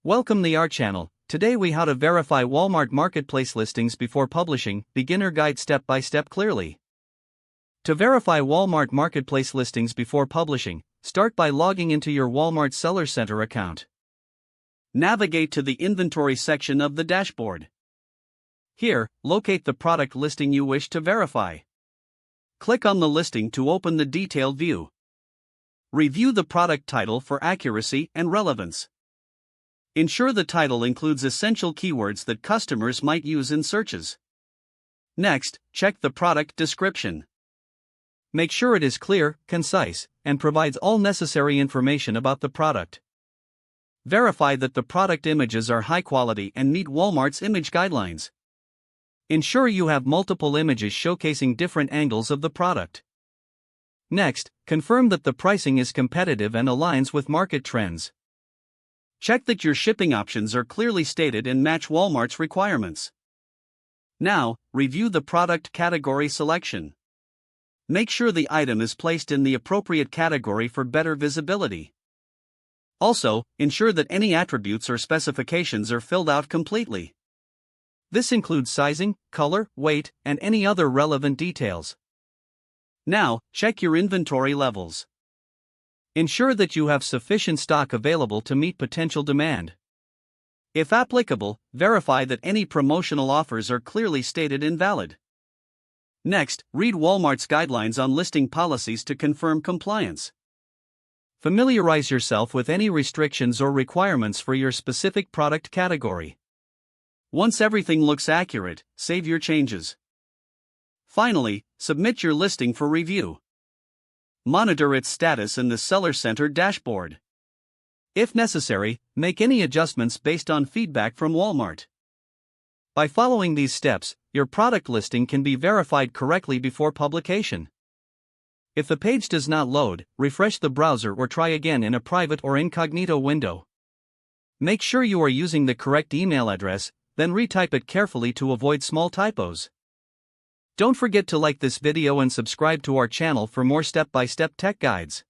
Welcome to our channel. Today we how to verify Walmart marketplace listings before publishing, beginner guide step by step clearly. To verify Walmart marketplace listings before publishing, start by logging into your Walmart Seller Center account. Navigate to the inventory section of the dashboard. Here, locate the product listing you wish to verify. Click on the listing to open the detailed view. Review the product title for accuracy and relevance. Ensure the title includes essential keywords that customers might use in searches. Next, check the product description. Make sure it is clear, concise, and provides all necessary information about the product. Verify that the product images are high quality and meet Walmart's image guidelines. Ensure you have multiple images showcasing different angles of the product. Next, confirm that the pricing is competitive and aligns with market trends. Check that your shipping options are clearly stated and match Walmart's requirements. Now, review the product category selection. Make sure the item is placed in the appropriate category for better visibility. Also, ensure that any attributes or specifications are filled out completely. This includes sizing, color, weight, and any other relevant details. Now, check your inventory levels. Ensure that you have sufficient stock available to meet potential demand. If applicable, verify that any promotional offers are clearly stated and valid. Next, read Walmart's guidelines on listing policies to confirm compliance. Familiarize yourself with any restrictions or requirements for your specific product category. Once everything looks accurate, save your changes. Finally, submit your listing for review. Monitor its status in the Seller Center dashboard. If necessary, make any adjustments based on feedback from Walmart. By following these steps, your product listing can be verified correctly before publication. If the page does not load, refresh the browser or try again in a private or incognito window. Make sure you are using the correct email address, then retype it carefully to avoid small typos. Don't forget to like this video and subscribe to our channel for more step-by-step tech guides.